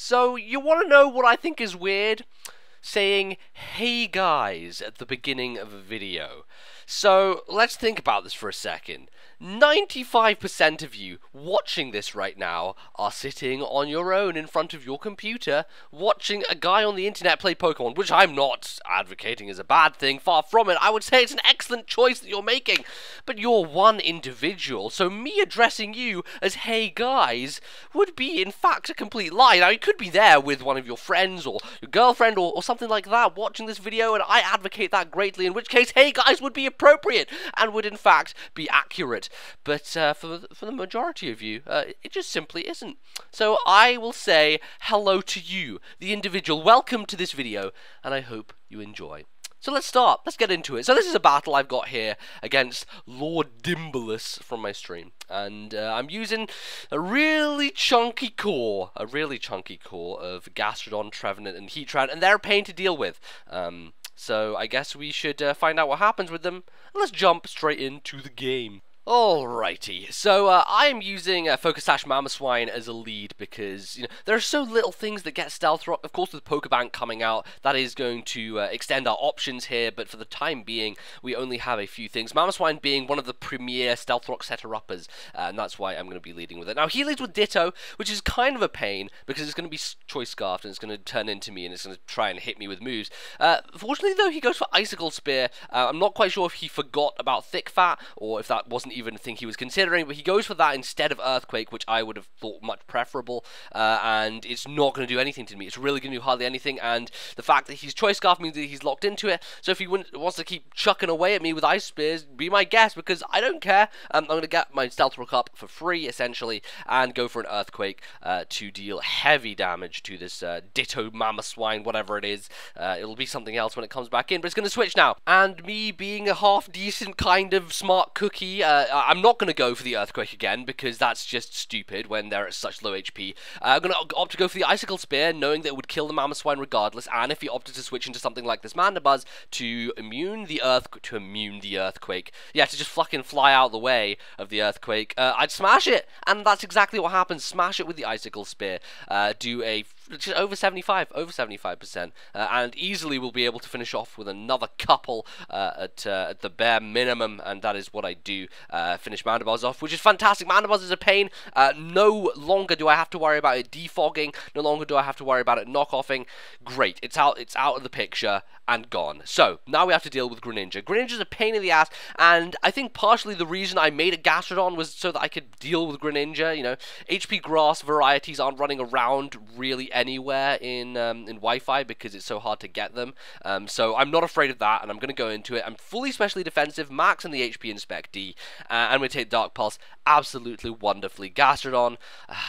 So, you want to know what I think is weird? Saying, hey guys, at the beginning of a video. So, let's think about this for a second. 95% of you watching this right now are sitting on your own in front of your computer watching a guy on the internet play Pokemon, which I'm not advocating as a bad thing, far from it. I would say it's an excellent choice that you're making, but you're one individual, so me addressing you as hey guys would be in fact a complete lie. Now, you could be there with one of your friends or your girlfriend or something like that watching this video, and I advocate that greatly, in which case hey guys would be appropriate and would in fact be accurate. But for the majority of you, it just simply isn't. So I will say hello to you, the individual. Welcome to this video, and I hope you enjoy. So let's start. Let's get into it. So this is a battle I've got here against lordimbalus from my stream. And I'm using a really chunky core of Gastrodon, Trevenant, and Heatran, and they're a pain to deal with. So I guess we should find out what happens with them. Let's jump straight into the game. Alrighty, so I am using Focus Sash Mamoswine as a lead because, you know, there are so little things that get Stealth Rock. Of course, with Pokebank coming out, that is going to extend our options here, but for the time being, we only have a few things. Mamoswine being one of the premier Stealth Rock setter-uppers, and that's why I'm going to be leading with it. Now, he leads with Ditto, which is kind of a pain, because it's going to be Choice Scarfed, and it's going to turn into me, and it's going to try and hit me with moves. Fortunately, though, he goes for Icicle Spear. I'm not quite sure if he forgot about Thick Fat, or if that wasn't even a thing he was considering, but he goes for that instead of Earthquake, which I would have thought much preferable, and it's not going to do anything to me. It's really going to do hardly anything, and the fact that he's Choice Scarf means that he's locked into it, so if he wants to keep chucking away at me with Ice Spears, be my guest, because I don't care. I'm going to get my Stealth Rock up for free, essentially, and go for an Earthquake to deal heavy damage to this Ditto Mamoswine, whatever it is. It'll be something else when it comes back in, but it's going to switch now, and me being a half-decent kind of smart cookie, I'm not going to go for the Earthquake again, because that's just stupid when they're at such low HP. I'm going to opt to go for the Icicle Spear, knowing that it would kill the Mamoswine regardless, and if he opted to switch into something like this Mandibuzz to immune the Earthquake, yeah, to just fucking fly out the way of the Earthquake, I'd smash it, and that's exactly what happens. Smash it with the Icicle Spear, do a just over 75%, and easily will be able to finish off with another couple at the bare minimum, and that is what I do. Finish Mandibuzz off, which is fantastic. Mandibuzz is a pain. No longer do I have to worry about it defogging. No longer do I have to worry about it knockoffing. Great, it's out of the picture and gone. So now we have to deal with Greninja. Greninja's a pain in the ass, and I think partially the reason I made a Gastrodon was so that I could deal with Greninja. You know, HP Grass varieties aren't running around really anywhere in Wi-Fi because it's so hard to get them. So I'm not afraid of that, and I'm going to go into it. I'm fully specially defensive, max in the HP and Spec D, and I'm going to take Dark Pulse absolutely wonderfully. Gastrodon,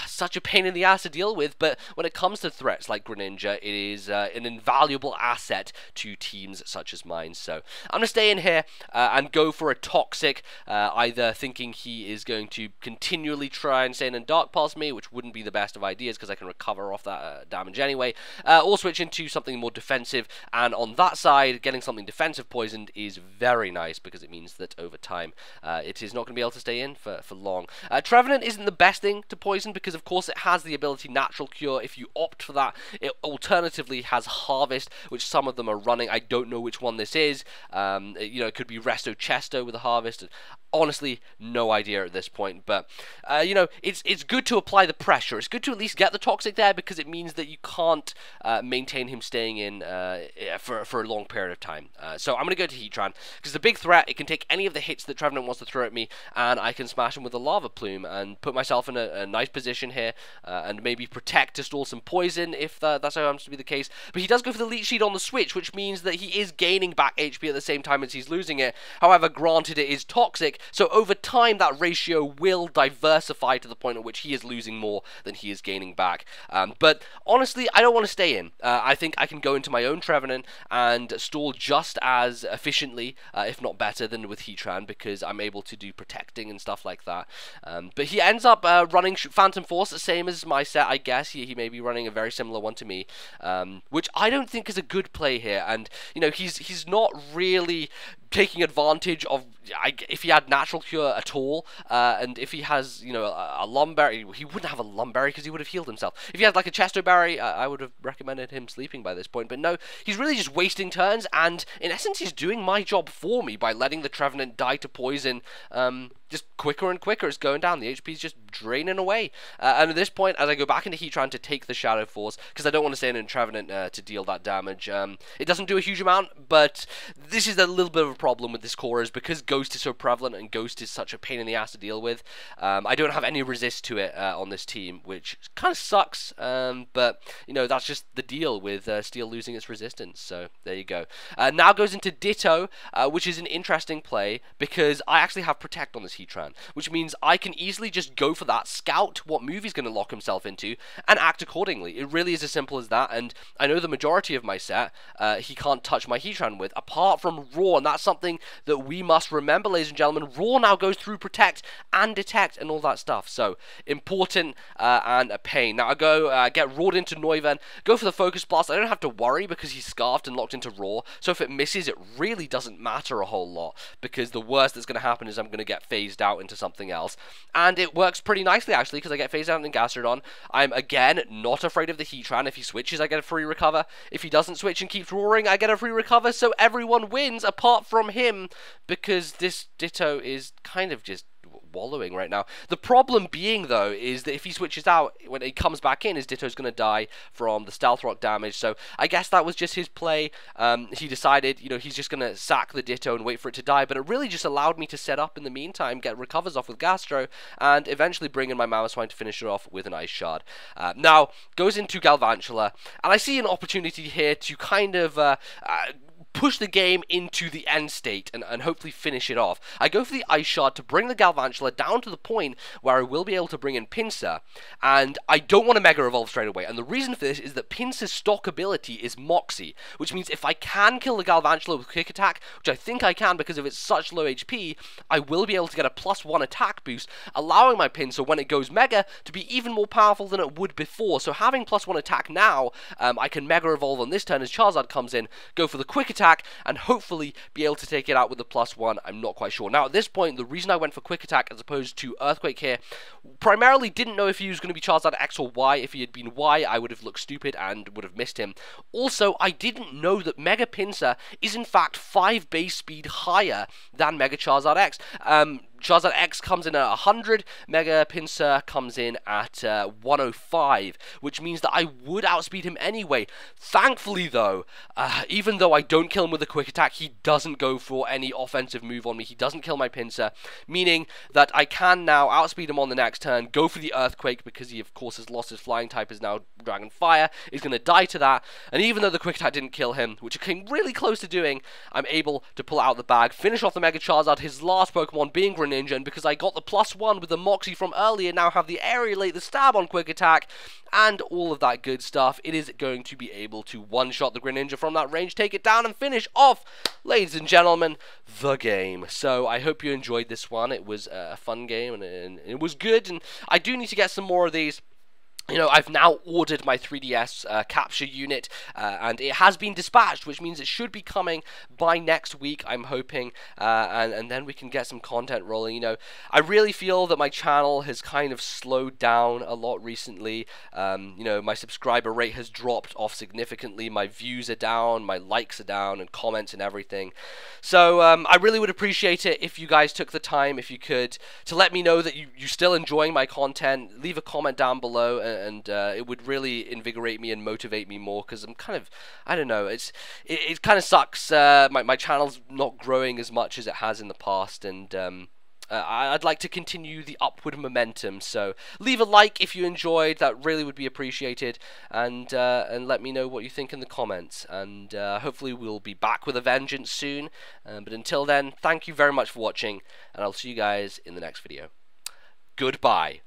such a pain in the ass to deal with, but when it comes to threats like Greninja, it is an invaluable asset to teams such as mine. So I'm going to stay in here and go for a Toxic, either thinking he is going to continually try and stay in and Dark Pulse me, which wouldn't be the best of ideas because I can recover off that damage anyway, or switch into something more defensive, and on that side, getting something defensive poisoned is very nice because it means that over time it is not going to be able to stay in for long. Trevenant isn't the best thing to poison because of course it has the ability Natural Cure if you opt for that. It alternatively has Harvest, which some of them are running. I don't know which one this is. You know, it could be Resto Chesto with a Harvest. Honestly, no idea at this point, but you know, it's good to apply the pressure. It's good to at least get the Toxic there because it means that you can't maintain him staying in for a long period of time. So I'm going to go to Heatran because the big threat, it can take any of the hits that Trevenant wants to throw at me, and I can smash him with a Lava Plume and put myself in a nice position here, and maybe protect to stall some poison if that's how happens to be the case. But he does go for the Leech Seed on the switch, which means that he is gaining back HP at the same time as he's losing it. However, granted, it is Toxic, so over time that ratio will diversify to the point at which he is losing more than he is gaining back. But honestly, I don't want to stay in. I think I can go into my own Trevenant and stall just as efficiently, if not better, than with Heatran, because I'm able to do protecting and stuff like that. But he ends up running Phantom Force, the same as my set, I guess. He may be running a very similar one to me, which I don't think is a good play here. And, you know, he's not really taking advantage of, if he had natural cure at all, and if he has, you know, a lumberry, he wouldn't have a lumberry because he would have healed himself. If he had like a chesto berry, I would have recommended him sleeping by this point, but no, he's really just wasting turns, and in essence he's doing my job for me by letting the Trevenant die to poison, just quicker and quicker. It's going down, the HP's just draining away, and at this point, as I go back into Heatran to take the Shadow Force, because I don't want to stay in Trevenant to deal that damage, it doesn't do a huge amount, but this is a little bit of a problem with this core, is because Ghost is so prevalent and Ghost is such a pain in the ass to deal with. I don't have any resist to it on this team, which kind of sucks, but you know, that's just the deal with Steel losing its resistance, so there you go. Now goes into Ditto, which is an interesting play because I actually have Protect on this Heatran, which means I can easily just go for that, scout what move he's going to lock himself into, and act accordingly. It really is as simple as that, and I know the majority of my set he can't touch my Heatran with, apart from Roar, and that's something that we must remember, ladies and gentlemen. Roar now goes through Protect and Detect and all that stuff, so important and a pain. Now I go get roared into Neuven, go for the Focus Blast. I don't have to worry because he's Scarfed and locked into Roar, so if it misses, it really doesn't matter a whole lot, because the worst that's going to happen is I'm going to get phased out into something else, and it works pretty nicely actually, because I get phased out in Gastrodon. I'm again not afraid of the Heatran. If he switches, I get a free recover. If he doesn't switch and keeps roaring, I get a free recover, so everyone wins apart from him, because this Ditto is kind of just wallowing right now. The problem being, though, is that if he switches out, when he comes back in, his Ditto's going to die from the Stealth Rock damage, so I guess that was just his play. He decided, you know, he's just going to sack the Ditto and wait for it to die, but it really just allowed me to set up in the meantime, get recovers off with Gastro, and eventually bring in my Mamoswine to finish it off with an Ice Shard. Now, goes into Galvantula, and I see an opportunity here to kind of push the game into the end state and hopefully finish it off. I go for the Ice Shard to bring the Galvantula down to the point where I will be able to bring in Pinsir, and I don't want to Mega Evolve straight away, and the reason for this is that Pinsir's stock ability is Moxie, which means if I can kill the Galvantula with Quick Attack, which I think I can because of its such low HP, I will be able to get a +1 attack boost, allowing my Pinsir, when it goes Mega, to be even more powerful than it would before. So having +1 attack now, I can Mega Evolve on this turn as Charizard comes in, go for the Quick Attack, and hopefully be able to take it out with the +1. I'm not quite sure. Now at this point, the reason I went for Quick Attack as opposed to Earthquake here, primarily didn't know if he was going to be Charizard X or Y. If he had been Y, I would have looked stupid and would have missed him. Also, I didn't know that Mega Pinsir is in fact 5 base speed higher than Mega Charizard X. Charizard X comes in at 100, Mega Pinsir comes in at 105, which means that I would outspeed him anyway. Thankfully, though, even though I don't kill him with a Quick Attack, he doesn't go for any offensive move on me. He doesn't kill my Pinsir, meaning that I can now outspeed him on the next turn, go for the Earthquake, because he, of course, has lost his Flying type, is now Dragon Fire, is going to die to that, and even though the Quick Attack didn't kill him, which it came really close to doing, I'm able to pull out the bag, finish off the Mega Charizard, his last Pokemon being Greninja, and because I got the +1 with the Moxie from earlier, now have the Aerialate, the Stab on Quick Attack, and all of that good stuff, it is going to be able to one-shot the Greninja from that range, take it down, and finish off, ladies and gentlemen, the game. So I hope you enjoyed this one. It was a fun game, and it was good, and I do need to get some more of these. You know, I've now ordered my 3DS capture unit, and it has been dispatched, which means it should be coming by next week, I'm hoping, and then we can get some content rolling. You know, I really feel that my channel has kind of slowed down a lot recently. You know, my subscriber rate has dropped off significantly, my views are down, my likes are down, and comments and everything. So, I really would appreciate it if you guys took the time, if you could, to let me know that you're still enjoying my content. Leave a comment down below, and it would really invigorate me and motivate me more, because I'm kind of, I don't know, it kind of sucks. My channel's not growing as much as it has in the past, and I'd like to continue the upward momentum. So leave a like if you enjoyed, that really would be appreciated, and let me know what you think in the comments, and hopefully we'll be back with a vengeance soon, but until then, thank you very much for watching, and I'll see you guys in the next video. Goodbye.